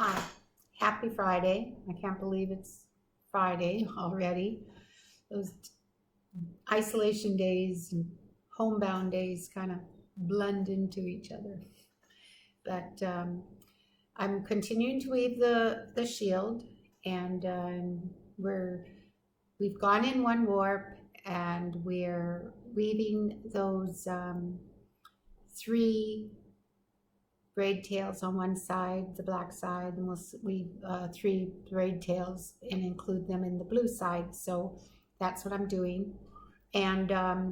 Hi, happy Friday. I can't believe it's Friday already. Those isolation days and homebound days kind of blend into each other. But I'm continuing to weave the shield, and we've gone in one warp, and we're weaving those three braid tails on one side, the black side, and we'll weave three braid tails and include them in the blue side. So that's what I'm doing. And I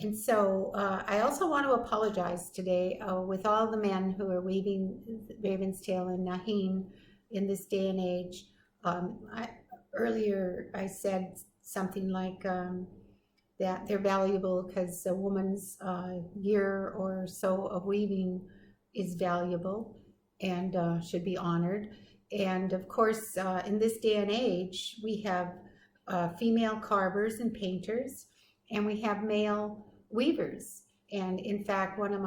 also want to apologize today with all the men who are weaving Raven's Tail and Naheen in this day and age. Earlier I said something like that they're valuable because a woman's year or so of weaving is valuable and should be honored. And of course, in this day and age, we have female carvers and painters, and we have male weavers. And in fact, one of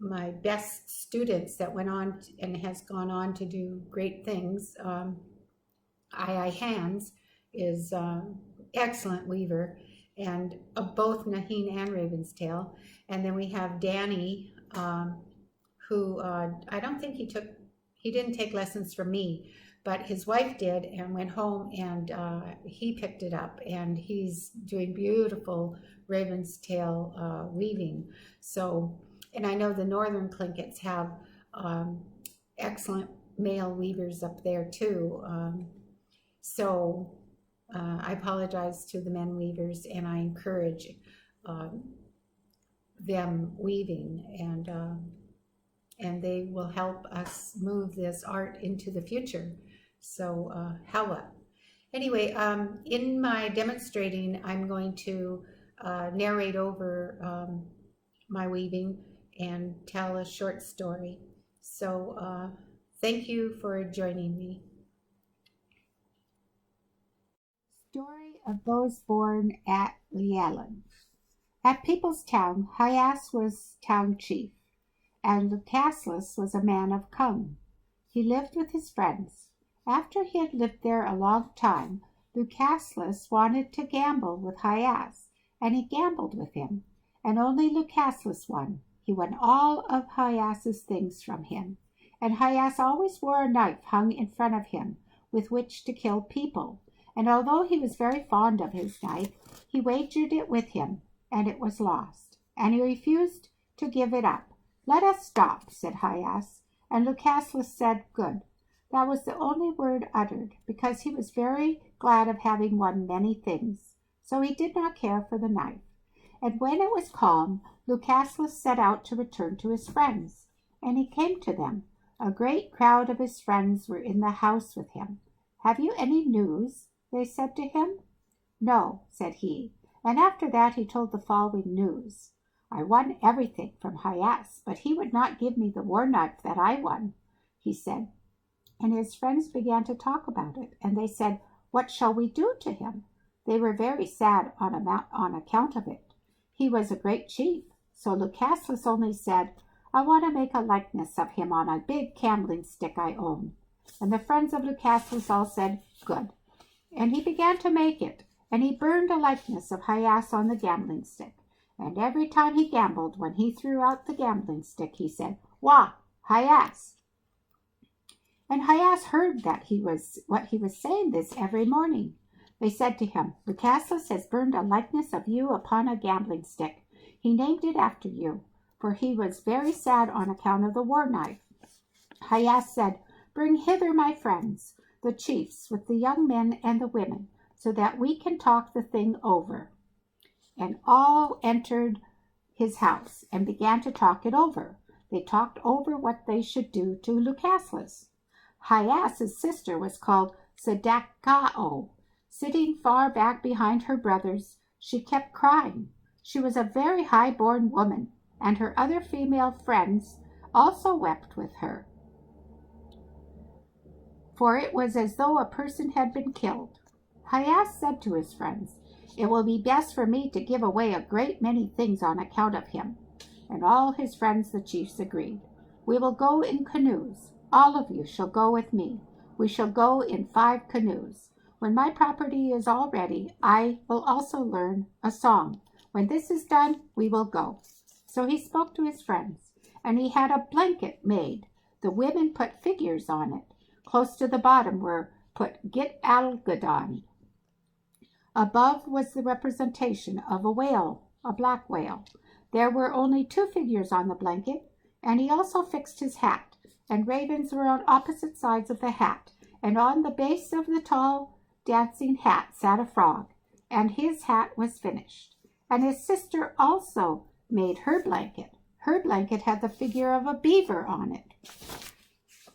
my best students that went on and has gone on to do great things, I Hands, is excellent weaver, and of both Naheen and Raven's Tail. And then we have Danny, who I don't think he didn't take lessons from me, but his wife did and went home, and he picked it up, and he's doing beautiful Raven's Tail weaving. So, and I know the Northern Clinkets have excellent male weavers up there too. I apologize to the men weavers, and I encourage them weaving, and they will help us move this art into the future. So Hawa. Anyway, in my demonstrating, I'm going to narrate over my weaving and tell a short story. So thank you for joining me. Story of those born at Llewellyn. At People's Town, Hyas was town chief, and Lucaslis was a man of Cung. He lived with his friends. After he had lived there a long time, Lucaslis wanted to gamble with Hyas, and he gambled with him, and only Lucaslis won. He won all of Hyas's things from him, and Hyas always wore a knife hung in front of him with which to kill people. And although he was very fond of his knife, he wagered it with him, and it was lost, and he refused to give it up. "Let us stop," said Hyas, and Lucaslis said, "Good." That was the only word uttered, because he was very glad of having won many things, so he did not care for the knife. And when it was calm, Lucaslis set out to return to his friends, and he came to them. A great crowd of his friends were in the house with him. "Have you any news?" they said to him. "No," said he, and after that he told the following news. "I won everything from Hyas, but he would not give me the war knife that I won," he said. And his friends began to talk about it, and they said, "What shall we do to him?" They were very sad on account of it. He was a great chief, so Lucaslis only said, "I want to make a likeness of him on a big gambling stick I own." And the friends of Lucaslis all said, "Good." And he began to make it, and he burned a likeness of Hyas on the gambling stick. And every time he gambled, when he threw out the gambling stick, he said, "Wah, Hyas." And Hyas heard that what he was saying this every morning. They said to him, "Lucaslis has burned a likeness of you upon a gambling stick. He named it after you, for he was very sad on account of the war knife." Hyas said, "Bring hither my friends, the chiefs, with the young men and the women, so that we can talk the thing over." And all entered his house and began to talk it over. They talked over what they should do to Lucaslis. Hyas's sister was called Sedakao. Sitting far back behind her brothers, she kept crying. She was a very high-born woman, and her other female friends also wept with her, for it was as though a person had been killed. Hyas said to his friends, "It will be best for me to give away a great many things on account of him." And all his friends, the chiefs, agreed. We will go in canoes. All of you shall go with me. We shall go in 5 canoes. When my property is all ready, I will also learn a song. When this is done, we will go." So he spoke to his friends, and he had a blanket made. The women put figures on it. Close to the bottom were put Git Algadon. Above was the representation of a whale, a black whale. There were only 2 figures on the blanket, and he also fixed his hat, and ravens were on opposite sides of the hat, and on the base of the tall dancing hat sat a frog, and his hat was finished. And his sister also made her blanket. Her blanket had the figure of a beaver on it.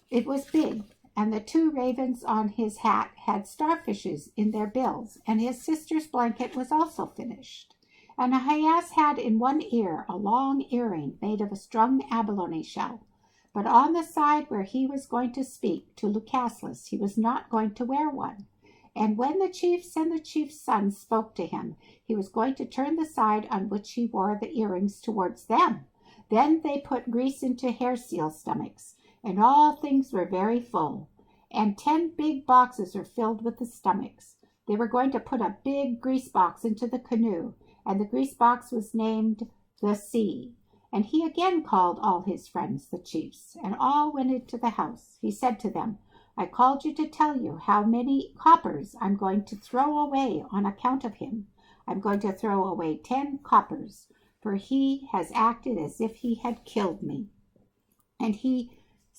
It was big, and the 2 ravens on his hat had starfishes in their bills, and his sister's blanket was also finished. And Hyas had in one ear a long earring made of a strung abalone shell, but on the side where he was going to speak to Lucaslis he was not going to wear one. And when the chiefs and the chief's son spoke to him, he was going to turn the side on which he wore the earrings towards them. Then they put grease into hair seal stomachs, and all things were very full, and 10 big boxes were filled with the stomachs. They were going to put a big grease box into the canoe, and the grease box was named the Sea. And he again called all his friends, the chiefs, and all went into the house. He said to them, "I called you to tell you how many coppers I'm going to throw away on account of him. I'm going to throw away 10 coppers, for he has acted as if he had killed me." And he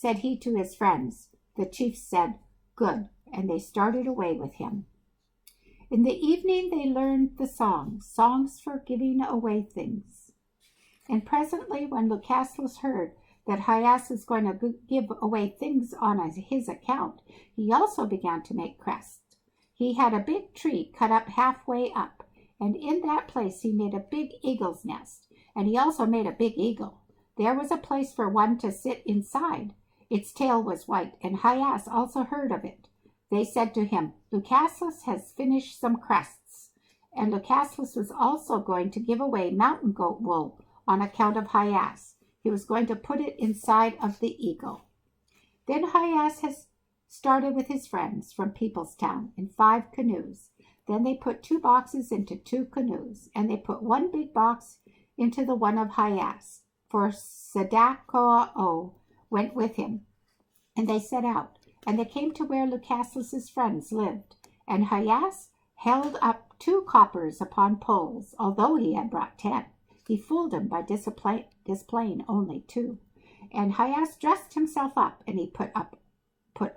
to his friends. The chiefs said, "Good," and they started away with him. In the evening they learned the songs for giving away things. And presently, when Lucaslis heard that Hyas was going to give away things on his account, he also began to make crests. He had a big tree cut up halfway up, and in that place he made a big eagle's nest, and he also made a big eagle. There was a place for one to sit inside. Its tail was white, and Hyas also heard of it. They said to him, "Lucaslis has finished some crests." And Lucaslis was also going to give away mountain goat wool on account of Hyas. He was going to put it inside of the eagle. Then Hyas has started with his friends from Peoplestown in 5 canoes. Then they put 2 boxes into 2 canoes, and they put 1 big box into the one of Hyas, for Sadakoa went with him. And they set out, and they came to where Lucaslis's friends lived. And Hyas held up 2 coppers upon poles, although he had brought 10. He fooled him by displaying only 2. And Hyas dressed himself up, and he put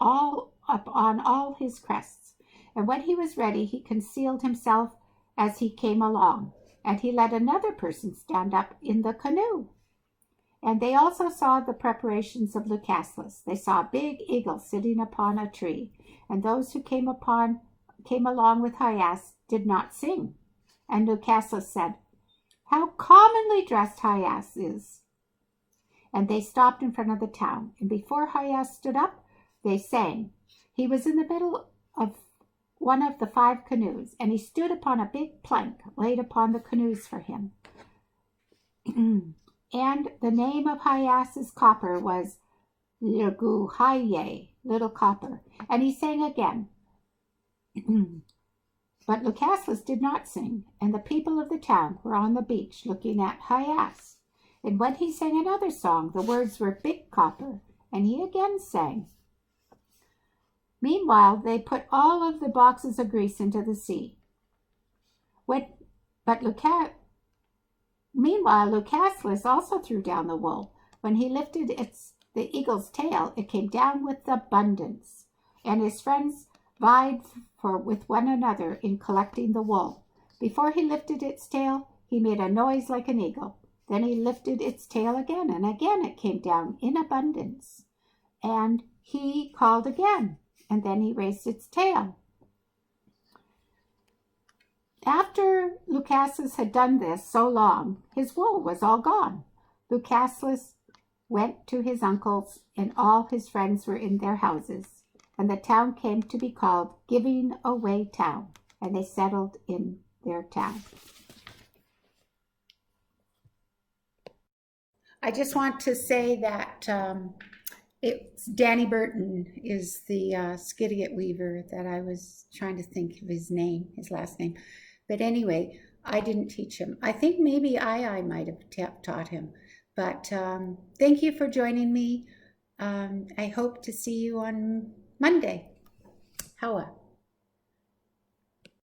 all up on all his crests. And when he was ready, he concealed himself as he came along, and he let another person stand up in the canoe. And they also saw the preparations of Lucaslis. They saw a big eagle sitting upon a tree, and those who came along with Hyas did not sing. And Lucaslis said, "How commonly dressed Hyas is!" And they stopped in front of the town, and before Hyas stood up, they sang. He was in the middle of one of the 5 canoes, and he stood upon a big plank laid upon the canoes for him. And the name of Hyas's copper was Leguhaye, little copper. And he sang again. But Lucaslis did not sing, and the people of the town were on the beach looking at Hyas. And when he sang another song, the words were big copper, and he again sang. Meanwhile, they put all of the boxes of grease into the sea. Meanwhile, Lucaslis also threw down the wool. When he lifted the eagle's tail, it came down with abundance, and his friends vied with one another in collecting the wool. Before he lifted its tail, he made a noise like an eagle. Then he lifted its tail again, and again it came down in abundance. And he called again, and then he raised its tail. After Lucaslis had done this so long, his wool was all gone. Lucaslis went to his uncle's, and all his friends were in their houses, and the town came to be called Giving Away Town, and they settled in their town. I just want to say that it's Danny Burton is the Skidget Weaver that I was trying to think of his name, his last name. But anyway, I didn't teach him. I think maybe I might have taught him. But thank you for joining me. I hope to see you on Monday. How